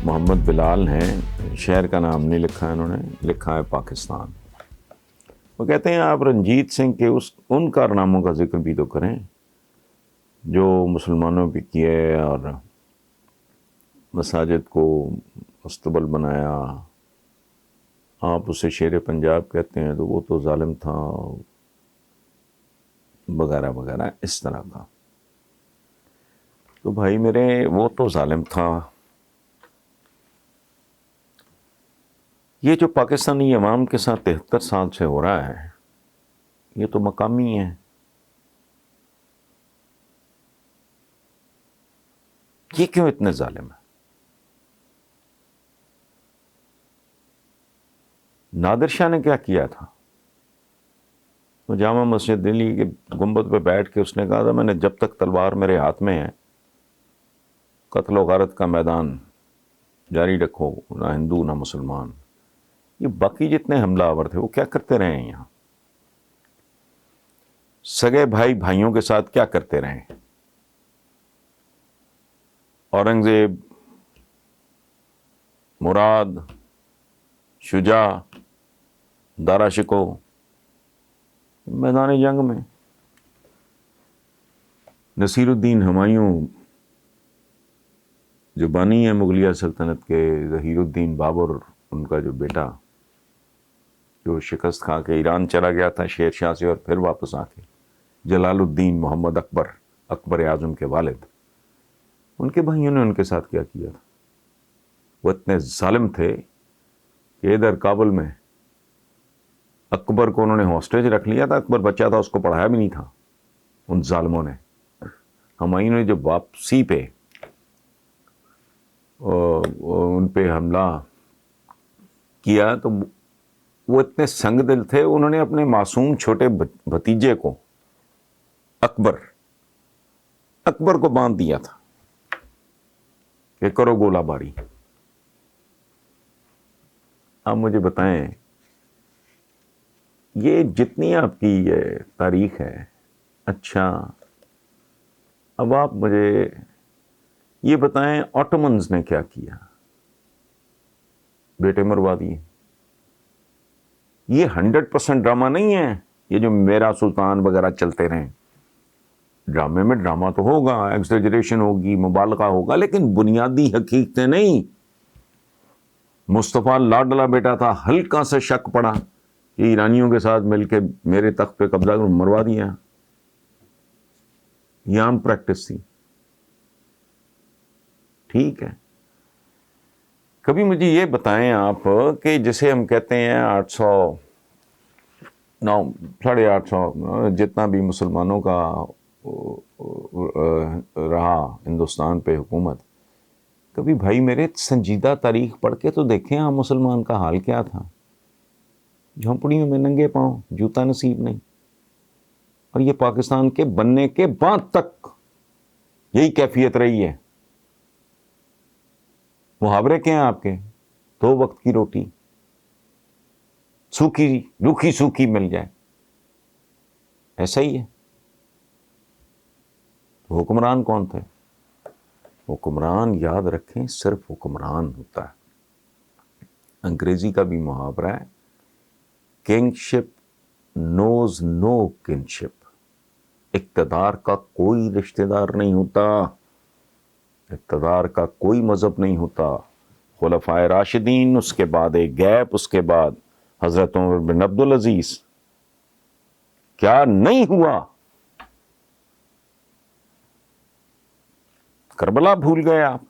محمد بلال ہیں، شہر کا نام نہیں لکھا ہے انہوں نے، لکھا ہے پاکستان۔ وہ کہتے ہیں آپ رنجیت سنگھ کے ان کارناموں کا ذکر بھی تو کریں جو مسلمانوں پہ کیے اور مساجد کو مستقبل بنایا۔ آپ اسے شیر پنجاب کہتے ہیں تو وہ تو ظالم تھا وغیرہ وغیرہ اس طرح کا۔ تو بھائی میرے، وہ تو ظالم تھا، یہ جو پاکستانی عوام کے ساتھ 73 سال سے ہو رہا ہے یہ تو مقامی ہے۔ یہ کیوں اتنے ظالم ہے؟ نادر شاہ نے کیا کیا تھا؟ وہ جامع مسجد دلی کے گنبد پہ بیٹھ کے اس نے کہا تھا میں نے جب تک تلوار میرے ہاتھ میں ہے قتل و غارت کا میدان جاری رکھو، نہ ہندو نہ مسلمان۔ یہ باقی جتنے حملہ آور تھے وہ کیا کرتے رہے ہیں یہاں؟ سگے بھائی بھائیوں کے ساتھ کیا کرتے رہے؟ اورنگزیب، مراد، شجاع، دارا شکو میدان جنگ میں، نصیر الدین ہمایوں جو بانی ہے مغلیہ سلطنت کے، ظہیر الدین بابر ان کا جو بیٹا جو شکست کھا کے ایران چلا گیا تھا شیر شاہ سے اور پھر واپس آ کے، جلال الدین محمد اکبر، اکبر اعظم کے والد، ان کے بھائیوں نے ان کے ساتھ کیا کیا تھا؟ وہ اتنے ظالم تھے کہ ادھر کابل میں اکبر کو انہوں نے ہاسٹیج رکھ لیا تھا، اکبر بچہ تھا، اس کو پڑھایا بھی نہیں تھا ان ظالموں نے۔ ہمایوں نے جب واپسی پہ ان پہ حملہ کیا تو وہ اتنے سنگ دل تھے، انہوں نے اپنے معصوم چھوٹے بھتیجے کو اکبر کو باندھ دیا تھا کہ کرو گولہ باری۔ آپ مجھے بتائیں، یہ جتنی آپ کی یہ تاریخ ہے، اچھا اب آپ مجھے یہ بتائیں آٹومنز نے کیا کیا؟ بیٹے مروا دیے۔ یہ 100% ڈرامہ نہیں ہے، یہ جو میرا سلطان وغیرہ چلتے رہیں۔ ڈرامے میں ڈرامہ تو ہوگا، ایکسیجریشن ہوگی، مبالغہ ہوگا، لیکن بنیادی حقیقتیں نہیں۔ مصطفیٰ لاڈلا بیٹا تھا، ہلکا سا شک پڑا کہ ایرانیوں کے ساتھ مل کے میرے تخت پہ قبضہ مروا دیا۔ یہ عام پریکٹس تھی، ٹھیک ہے۔ کبھی مجھے یہ بتائیں آپ کہ جسے ہم کہتے ہیں 800 850 جتنا بھی مسلمانوں کا رہا ہندوستان پہ حکومت، کبھی بھائی میرے سنجیدہ تاریخ پڑھ کے تو دیکھیں آپ مسلمان کا حال کیا تھا۔ جھونپڑیوں میں ننگے پاؤں، جوتا نصیب نہیں، اور یہ پاکستان کے بننے کے بعد تک یہی کیفیت رہی ہے۔ محاورے کیا ہیں آپ کے؟ 2 وقت کی روٹی سوکھی روکھی سوکھی مل جائے، ایسا ہی ہے۔ حکمران کون تھے؟ حکمران یاد رکھیں صرف حکمران ہوتا ہے۔ انگریزی کا بھی محاورہ ہے، کنگ شپ نوز نو کنشپ۔ اقتدار کا کوئی رشتہ دار نہیں ہوتا، اقتدار کا کوئی مذہب نہیں ہوتا۔ خلفائے راشدین، اس کے بعد ایک گیپ، اس کے بعد حضرت عمر بن عبدالعزیز، کیا نہیں ہوا؟ کربلا بھول گئے آپ؟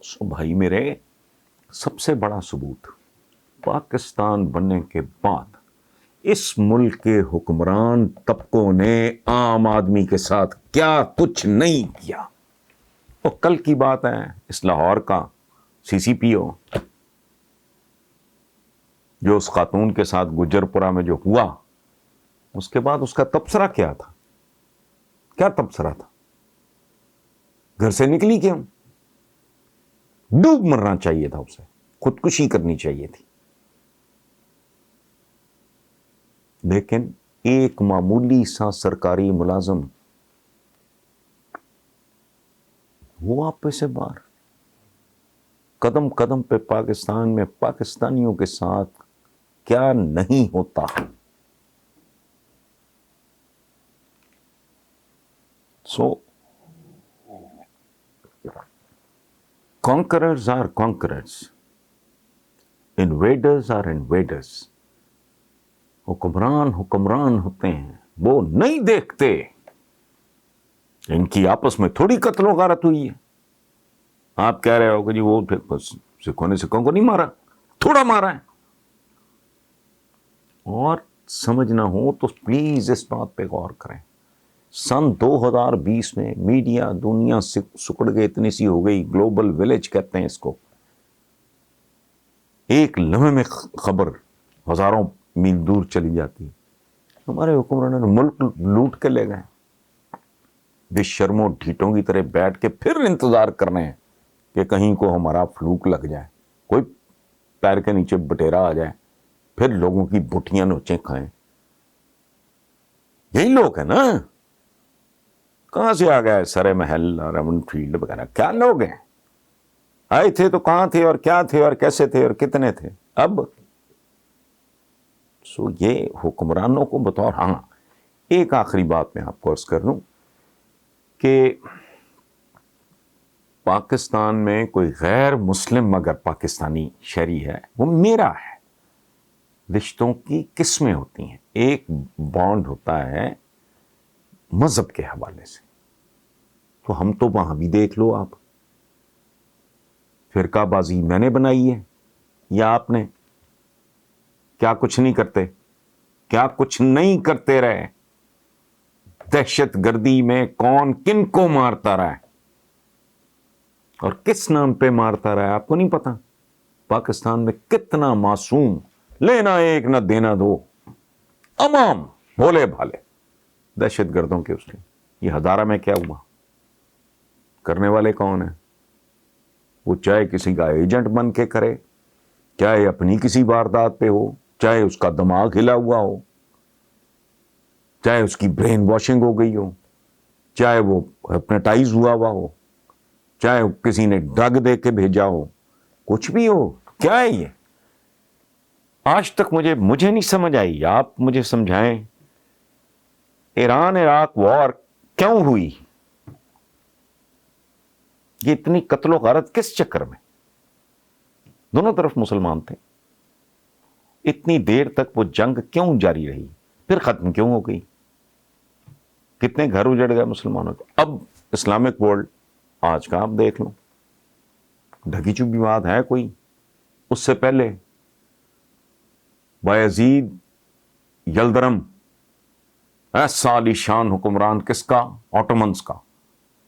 سو بھائی میرے، سب سے بڑا ثبوت پاکستان بننے کے بعد اس ملک کے حکمران طبقوں نے عام آدمی کے ساتھ کیا کچھ نہیں کیا۔ وہ کل کی بات ہے، اس لاہور کا CCPO جو اس خاتون کے ساتھ گجرپورہ میں جو ہوا، اس کے بعد اس کا تبصرہ کیا تھا؟ کیا تبصرہ تھا؟ گھر سے نکلی کیوں؟ ڈوب مرنا چاہیے تھا اسے، خودکشی کرنی چاہیے تھی۔ لیکن ایک معمولی سا سرکاری ملازم ہوا پہ سے بار قدم قدم پہ پاکستان میں پاکستانیوں کے ساتھ کیا نہیں ہوتا. سو conquerors are conquerors, invaders are invaders. حکمران ہوتے ہیں, وہ نہیں دیکھتے ان کی آپس میں تھوڑی قتل و غارت ہوئی ہے. آپ کہہ رہے ہو کہ جی وہ سکھوں نے سکھوں کو نہیں مارا, تھوڑا مارا ہے. اور سمجھنا ہو تو پلیز اس بات پہ غور کریں. سن 2020 میں میڈیا دنیا سے سکڑ کے اتنی سی ہو گئی, گلوبل ولیج کہتے ہیں اس کو. ایک لمحے میں خبر ہزاروں میل دور چلی جاتی. ہمارے حکمرانوں نے ملک لوٹ کے لے گئے. بے شرموں ڈھیٹوں کی طرح بیٹھ کے پھر انتظار کر رہے ہیں کہ کہیں کو ہمارا فلوک لگ جائے, کوئی پیر کے نیچے بٹیرا آ جائے, پھر لوگوں کی بٹیاں نوچیں کھائیں. یہی لوگ ہیں نا. کہاں سے آ گئے سرے محل اور امن فیلڈ وغیرہ؟ کیا لوگ ہیں؟ آئے تھے تو کہاں تھے اور کیا تھے اور کیسے تھے اور کتنے تھے؟ اب یہ حکمرانوں کو بطور. ہاں, ایک آخری بات میں آپ کو عرض کر دوں کہ پاکستان میں کوئی غیر مسلم اگر پاکستانی شہری ہے, وہ میرا ہے. رشتوں کی قسمیں ہوتی ہیں. ایک بانڈ ہوتا ہے مذہب کے حوالے سے. تو ہم تو وہاں بھی دیکھ لو آپ, فرقہ بازی میں نے بنائی ہے یا آپ نے؟ کیا کچھ نہیں کرتے, کیا کچھ نہیں کرتے رہے. دہشت گردی میں کون کن کو مارتا رہا ہے اور کس نام پہ مارتا رہا ہے, آپ کو نہیں پتا. پاکستان میں کتنا معصوم, لینا ایک نہ دینا دو, عوام بھولے بھالے دہشت گردوں کے اس نے. یہ ہزارہ میں کیا ہوا؟ کرنے والے کون ہیں؟ وہ چاہے کسی کا ایجنٹ بن کے کرے, چاہے اپنی کسی واردات پہ ہو, چاہے اس کا دماغ ہلا ہوا ہو, چاہے اس کی برین واشنگ ہو گئی ہو, چاہے وہ ہپنوٹائز ہوا ہو, چاہے کسی نے ڈرگ دے کے بھیجا ہو, کچھ بھی ہو. کیا ہے یہ؟ آج تک مجھے نہیں سمجھ آئی. آپ مجھے سمجھائیں, ایران عراق وار کیوں ہوئی؟ یہ اتنی قتل و غارت کس چکر میں؟ دونوں طرف مسلمان تھے. اتنی دیر تک وہ جنگ کیوں جاری رہی؟ پھر ختم کیوں ہو گئی؟ کتنے گھر اجڑ گئے مسلمانوں کے. اب اسلامک ورلڈ آج کا آپ دیکھ لو, ڈھکی چپی بات ہے کوئی. اس سے پہلے بایزید یلدرم, ایسا عالی شان حکمران کس کا؟ آٹومنس کا,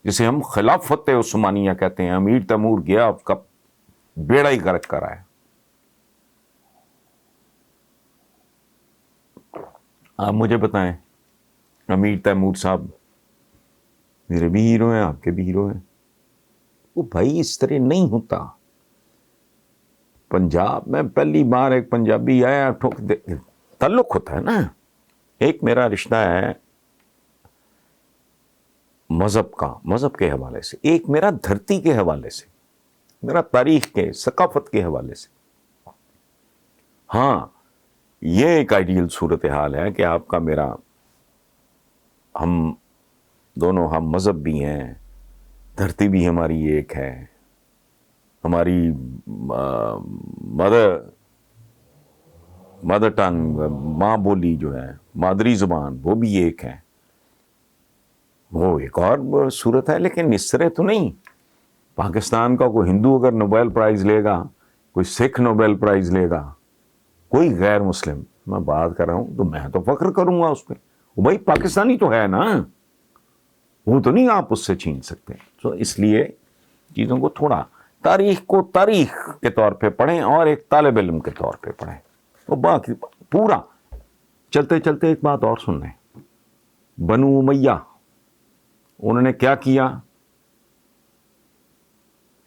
جسے ہم خلافت عثمانیہ کہتے ہیں. امیر تیمور گیا, اس کا بیڑا ہی غرق کرا ہے. آپ مجھے بتائیں, امیر تیمور صاحب میرے بھی ہیرو ہیں, آپ کے بھی ہیرو ہیں. وہ بھائی اس طرح نہیں ہوتا. پنجاب میں پہلی بار ایک پنجابی آیا, تعلق ہوتا ہے نا. ایک میرا رشتہ ہے مذہب کا, مذہب کے حوالے سے. ایک میرا دھرتی کے حوالے سے, میرا تاریخ کے, ثقافت کے حوالے سے. ہاں, یہ ایک آئیڈیل صورتحال ہے کہ آپ کا میرا, ہم دونوں ہم مذہب بھی ہیں, دھرتی بھی ہماری ایک ہے, ہماری مدر ٹنگ, ماں بولی جو ہے, مادری زبان, وہ بھی ایک ہے. وہ ایک اور صورت ہے. لیکن اس طرح تو نہیں. پاکستان کا کوئی ہندو اگر نوبیل پرائز لے گا, کوئی سکھ نوبیل پرائز لے گا, کوئی غیر مسلم, میں بات کر رہا ہوں تو میں تو فخر کروں گا اس پہ. وہ بھائی پاکستانی تو ہے نا, وہ تو نہیں آپ اس سے چھین سکتے. تو اس لیے چیزوں کو تھوڑا, تاریخ کو تاریخ کے طور پہ پڑھیں اور ایک طالب علم کے طور پہ پڑھیں. وہ باقی پورا چلتے چلتے ایک بات اور سن لیں. بنو امیہ انہوں نے کیا کیا؟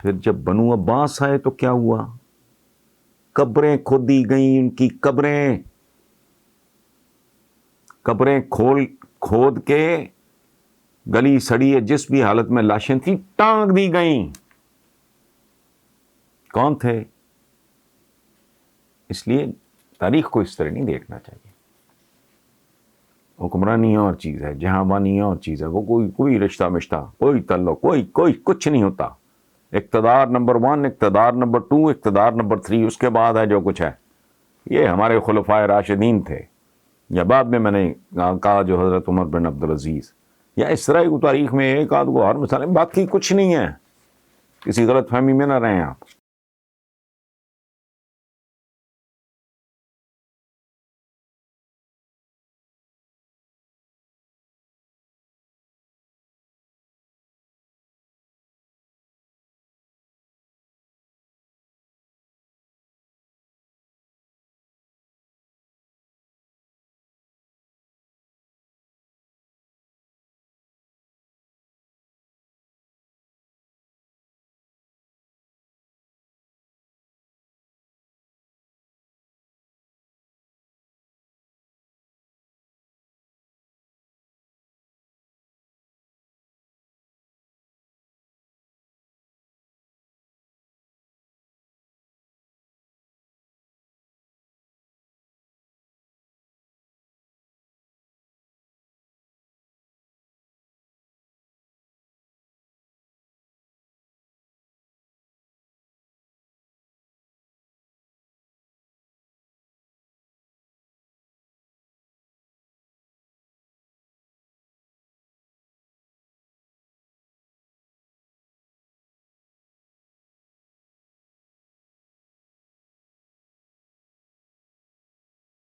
پھر جب بنو عباس آئے تو کیا ہوا؟ قبریں کھودی گئیں ان کی, قبریں کھود کے گلی سڑی ہے جس بھی حالت میں لاشیں تھیں ٹانگ دی گئیں. کون تھے؟ اس لیے تاریخ کو اس طرح نہیں دیکھنا چاہیے. حکمرانی اور چیز ہے، جہاں بانی اور چیز ہے، وہ کوئی رشتہ مشتہ، کوئی تعلق، کوئی کچھ نہیں ہوتا. اقتدار نمبر 1، اقتدار نمبر 2، اقتدار نمبر 3، اس کے بعد ہے جو کچھ ہے. یہ ہمارے خلفائے راشدین تھے، یا بعد میں نے کہا جو حضرت عمر بن عبدالعزیز، یا اس طرح کی تاریخ میں ایک آدھ کو ہر مثال، باقی کچھ نہیں ہے. کسی غلط فہمی میں نہ رہیں آپ.